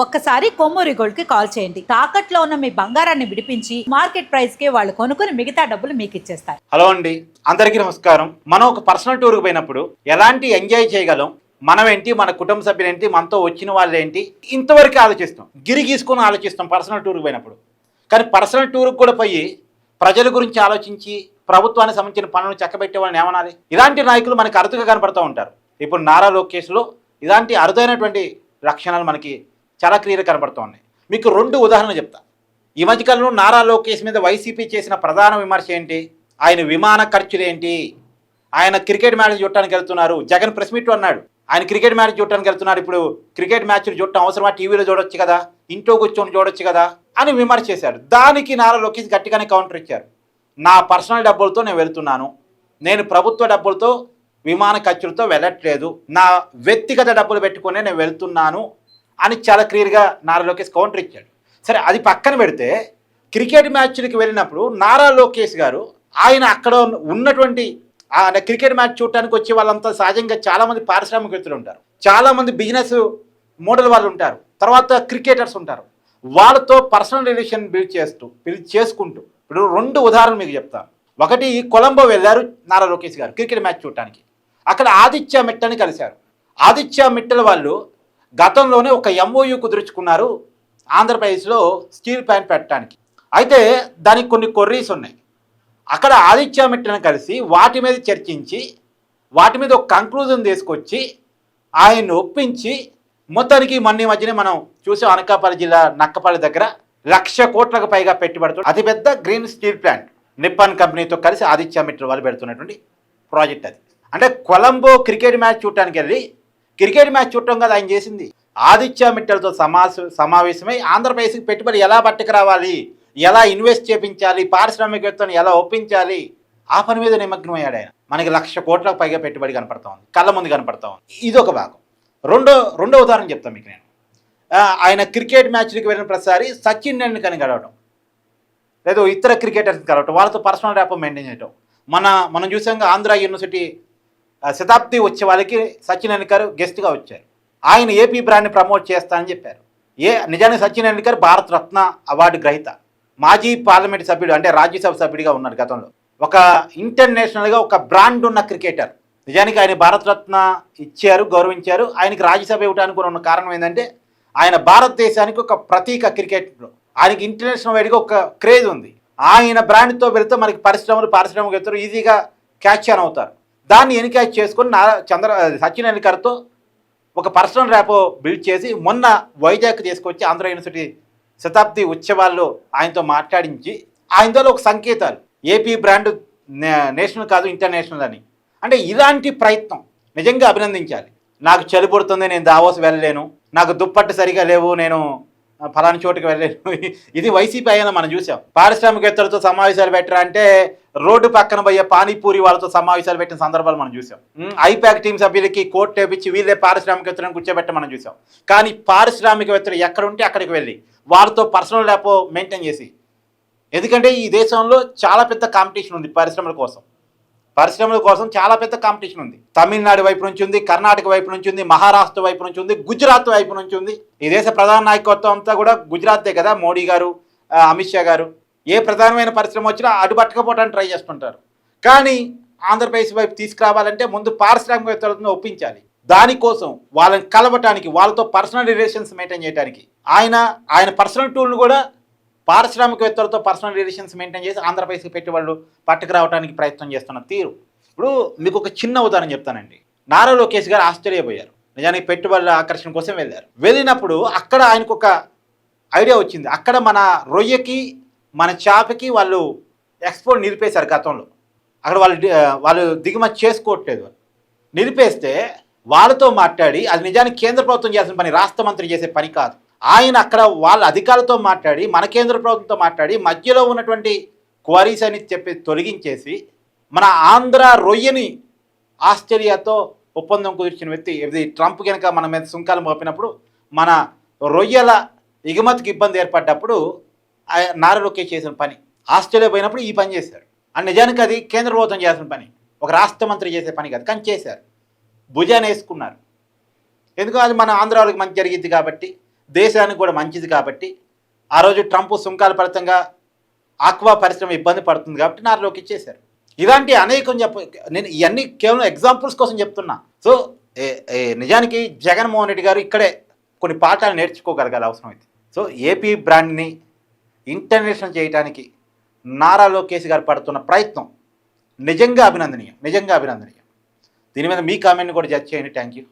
ఒక్కసారి కొమ్మూరి గోల్డ్ కి కాల్ చేయండి. తాకట్లో ఉన్న మీ బంగారాన్ని విడిపించి మార్కెట్ ప్రైస్ కి వాళ్ళు కొనుక్కుని మిగతా డబ్బులు మీకు ఇచ్చేస్తారు. హలో అండి, అందరికీ నమస్కారం. మనం ఒక పర్సనల్ టూర్కి పోయినప్పుడు ఎలాంటి ఎంజాయ్ చేయగలం, మనం ఏంటి, మన కుటుంబ సభ్యులు ఏంటి, మనతో వచ్చిన వాళ్ళు ఏంటి, ఇంతవరకు ఆలోచిస్తాం. గిరి గీసుకొని ఆలోచిస్తాం పర్సనల్ టూర్కి పోయినప్పుడు. కానీ పర్సనల్ టూర్కి కూడా పోయి ప్రజల గురించి ఆలోచించి ప్రభుత్వానికి సంబంధించిన పనులను చక్కబెట్టే వాళ్ళని ఏమనాలి? ఇలాంటి నాయకులు మనకి అరుదుగా కనపడుతూ ఉంటారు. ఇప్పుడు నారా లోకేష్లో ఇలాంటి అరుదైనటువంటి లక్షణాలు మనకి చాలా క్లియర్గా కనబడుతూ ఉన్నాయి. మీకు 2 ఉదాహరణలు చెప్తా. ఈ మధ్యకాలంలో నారా లోకేష్ మీద వైసీపీ చేసిన ప్రధాన విమర్శ ఏంటి? ఆయన విమాన ఖర్చులు ఏంటి? ఆయన క్రికెట్ మ్యాచ్ చూడటానికి వెళ్తున్నారు. జగన్ ప్రెస్ మీట్ అన్నాడు, ఆయన క్రికెట్ మ్యాచ్ చూడటానికి వెళ్తున్నారు. ఇప్పుడు క్రికెట్ మ్యాచ్లు చూడటం అవసరమా? టీవీలో చూడొచ్చు కదా, ఇంట్లో కూర్చొని చూడొచ్చు కదా అని విమర్శ చేశాడు. దానికి నారా లోకేష్ గట్టిగానే కౌంటర్ ఇచ్చారు. నా పర్సనల్ డబ్బులతో నేను వెళ్తున్నాను, నేను ప్రభుత్వ డబ్బులతో విమాన ఖర్చులతో వెళ్ళట్లేదు, నా వ్యక్తిగత డబ్బులు పెట్టుకునే నేను వెళ్తున్నాను అని చాలా క్లియర్గా నారా లోకేష్ కౌంటర్ ఇచ్చాడు. సరే, అది పక్కన పెడితే క్రికెట్ మ్యాచ్లకి వెళ్ళినప్పుడు నారా లోకేష్ గారు ఆయన అక్కడ ఉన్నటువంటి క్రికెట్ మ్యాచ్ చూడటానికి వచ్చే వాళ్ళంతా సహజంగా చాలామంది పారిశ్రామికవేత్తలు ఉంటారు, చాలామంది బిజినెస్ మోడల్ వాళ్ళు ఉంటారు, తర్వాత క్రికెటర్స్ ఉంటారు. వాళ్ళతో పర్సనల్ రిలేషన్ బిల్డ్ చేసుకుంటూ ఇప్పుడు 2 ఉదాహరణలు మీకు చెప్తాను. ఒకటి, కొలంబో వెళ్ళారు నారా లోకేష్ గారు క్రికెట్ మ్యాచ్ చూడటానికి. అక్కడ ఆదిత్య మిట్టల్ని కలిశారు. ఆదిత్య మిట్టల్ వాళ్ళు గతంలోనే ఒక MOU కుదుర్చుకున్నారు ఆంధ్రప్రదేశ్లో స్టీల్ ప్లాంట్ పెట్టడానికి. అయితే దానికి కొన్ని కొర్రీస్ ఉన్నాయి. అక్కడ ఆదిత్య మిట్టల్ని కలిసి వాటి మీద చర్చించి వాటి మీద ఒక కంక్లూజన్ తీసుకొచ్చి ఆయన్ని ఒప్పించి మొత్తానికి మొన్న మధ్యనే మనం చూసాం, అనకాపల్లి జిల్లా నక్కపల్లి దగ్గర 1,00,000 కోట్లకు పైగా పెట్టుబడితో అతిపెద్ద గ్రీన్ స్టీల్ ప్లాంట్ నిప్పాన్ కంపెనీతో కలిసి ఆదిత్య మిట్టల్ వాళ్ళు పెడుతున్నటువంటి ప్రాజెక్ట్ అది. అంటే కొలంబో క్రికెట్ మ్యాచ్ చూడటానికి వెళ్ళి క్రికెట్ మ్యాచ్ చూడటం కదా ఆయన చేసింది. ఆదిత్య మిట్టల్తో సమావేశమై ఆంధ్రప్రదేశ్కి పెట్టుబడి ఎలా పట్టుకురావాలి, ఎలా ఇన్వెస్ట్ చేయించాలి, పారిశ్రామికవేత్తలను ఎలా ఒప్పించాలి, ఆ పని మీద నిమగ్నమయ్యాడు ఆయన. మనకి 1,00,000 కోట్లకు పైగా పెట్టుబడి కనపడతా ఉంది, కళ్ళ ముందు కనపడతా ఉంది. ఇదొక భాగం. రెండో ఉదాహరణ చెప్తాను మీకు నేను. ఆయన క్రికెట్ మ్యాచ్లకు వెళ్ళిన ప్రతిసారి సచిన్ టెండూల్కర్ని కలవడం, లేదా ఇతర క్రికెటర్స్ని కలవడం, వాళ్ళతో పర్సనల్ ర్యాపో మెయింటైన్ చేయడం. మనం చూసాం ఆంధ్ర యూనివర్సిటీ శతాబ్ది వచ్చే వాళ్ళకి సచిన్ టెండూల్కర్ గెస్ట్గా వచ్చారు. ఆయన ఏపీ బ్రాండ్ని ప్రమోట్ చేస్తానని చెప్పారు. నిజానికి సచిన్ టెండూల్కర్ భారత రత్న అవార్డు గ్రహీత, మాజీ పార్లమెంట్ సభ్యుడు, అంటే రాజ్యసభ సభ్యుడిగా ఉన్నాడు గతంలో. ఒక ఇంటర్నేషనల్గా ఒక బ్రాండ్ ఉన్న క్రికెటర్. నిజానికి ఆయన భారత రత్న ఇచ్చారు, గౌరవించారు. ఆయనకి రాజ్యసభ ఇవ్వడానికి కూడా ఉన్న కారణం ఏంటంటే ఆయన భారతదేశానికి ఒక ప్రతీక క్రికెట్లో. ఆయనకి ఇంటర్నేషనల్ వైడ్గా ఒక క్రేజ్ ఉంది. ఆయన బ్రాండ్తో వెళితే మనకి పారిశ్రామికవేత్తలు ఈజీగా క్యాచ్ ఆన్ అవుతారు. దాన్ని ఎన్క్యాచ్ చేసుకొని సచిన్ టెండూల్కర్తో ఒక పర్సనల్ ర్యాపో బిల్డ్ చేసి మొన్న వైజాగ్ తీసుకొచ్చి ఆంధ్ర యూనివర్సిటీ శతాబ్ది ఉత్సవాల్లో ఆయనతో మాట్లాడించి ఆయనతో ఒక సంకేతాలు, ఏపీ బ్రాండ్ నేషనల్ కాదు ఇంటర్నేషనల్ అని. అంటే ఇలాంటి ప్రయత్నం నిజంగా అభినందించాలి. నాకు చలి పుడుతుంది, నేను దావోస్ వెళ్ళలేను, నాకు దుప్పట్టు సరిగా లేవు, నేను ఫలాని చోటుకి వెళ్ళలేను, ఇది వైసీపీ అయినా మనం చూసాం. పారిశ్రామికవేత్తలతో సమావేశాలు పెట్టరా అంటే రోడ్డు పక్కన పోయే పానీపూరి వాళ్ళతో సమావేశాలు పెట్టిన సందర్భాలు మనం చూసాం. ఐపాక్ టీం సభ్యులకి కోర్టు వేపించి వీళ్ళే పారిశ్రామికవేత్తలను కూర్చోబెట్ట మనం చూసాం. కానీ పారిశ్రామికవేత్తలు ఎక్కడ ఉంటే అక్కడికి వెళ్ళి వాళ్ళతో పర్సనల్ ర్యాపో మెయింటైన్ చేసి, ఎందుకంటే ఈ దేశంలో చాలా పెద్ద కాంపిటీషన్ ఉంది పరిశ్రమల కోసం చాలా పెద్ద కాంపిటీషన్ ఉంది. తమిళనాడు వైపు నుంచి ఉంది, కర్ణాటక వైపు నుంచి ఉంది, మహారాష్ట్ర వైపు నుంచి ఉంది, గుజరాత్ వైపు నుంచి ఉంది. ఈ దేశ ప్రధాన నాయకత్వం అంతా కూడా గుజరాతే కదా, మోడీ గారు, అమిత్ షా గారు. ఏ ప్రధానమైన పరిశ్రమ వచ్చినా అడ్డుపట్టకపోవడానికి ట్రై చేస్తుంటారు. కానీ ఆంధ్రప్రదేశ్ వైపు తీసుకురావాలంటే ముందు పారిశ్రామికవేత్తలను ఒప్పించాలి. దానికోసం వాళ్ళని కలవటానికి, వాళ్ళతో పర్సనల్ రిలేషన్స్ మెయింటైన్ చేయడానికి ఆయన పర్సనల్ టూల్ను కూడా పారిశ్రామికవేత్తలతో పర్సనల్ రిలేషన్స్ మెయింటైన్ చేసి ఆంధ్రప్రదేశ్కి పెట్టుబడులు పట్టుకురావడానికి ప్రయత్నం చేస్తున్న తీరు. ఇప్పుడు మీకు ఒక చిన్న ఉదాహరణ చెప్తానండి. నారా లోకేష్ గారు ఆస్ట్రేలియా పోయారు, నిజానికి పెట్టుబడుల ఆకర్షణ కోసం వెళ్ళారు. వెళ్ళినప్పుడు అక్కడ ఆయనకు ఒక ఐడియా వచ్చింది. అక్కడ మన రొయ్యకి, మన చేపకి వాళ్ళు ఎక్స్పోర్ట్ నిలిపేశారు గతంలో. అక్కడ వాళ్ళు దిగుమతి చేసుకోవట్లేదు. నిలిపేస్తే వాళ్ళతో మాట్లాడి, అది నిజానికి కేంద్ర ప్రభుత్వం చేసిన పని, రాష్ట్ర మంత్రి చేసే పని కాదు. ఆయన అక్కడ వాళ్ళ అధికారులతో మాట్లాడి, మన కేంద్ర ప్రభుత్వంతో మాట్లాడి, మధ్యలో ఉన్నటువంటి క్వారీస్ అని చెప్పి తొలగించేసి మన ఆంధ్ర రొయ్యని ఆస్ట్రేలియాతో ఒప్పందం కుదిర్చిన వ్యక్తి. ఇది ట్రంప్ కనుక మన మీద సుంకాలు మోపినప్పుడు మన రొయ్యల ఎగుమతికి ఇబ్బంది ఏర్పడ్డప్పుడు నారా లోకేష్ చేసిన పని. ఆస్ట్రేలియా పోయినప్పుడు ఈ పని చేశారు. అండ్ నిజానికి అది కేంద్ర ప్రభుత్వం చేసిన పని, ఒక రాష్ట్ర మంత్రి చేసే పని కాదు, కానీ చేశారు. భుజాన్ని వేసుకున్నారు. ఎందుకు? అది మన ఆంధ్ర వాళ్ళకి మంచి జరిగిద్ది కాబట్టి, దేశానికి కూడా మంచిది కాబట్టి ఆ రోజు ట్రంప్ సుంకాల ఫలితంగా ఆక్వా పరిశ్రమ ఇబ్బంది పడుతుంది కాబట్టి నారులోకి ఇచ్చేశారు. ఇలాంటి అనేకం నేను ఇవన్నీ కేవలం ఎగ్జాంపుల్స్ కోసం చెప్తున్నా. సో నిజానికి జగన్మోహన్ రెడ్డి గారు ఇక్కడే కొన్ని పాఠాలు నేర్చుకోగలగాలి అవసరమైతే. సో ఏపీ బ్రాండ్ని ఇంటర్నేషనల్ చేయడానికి నారా లోకేష్ గారు పడుతున్న ప్రయత్నం నిజంగా అభినందనీయం. దీని మీద మీ కామెంట్ని కూడా జడ్జ్ చేయండి. Thank you.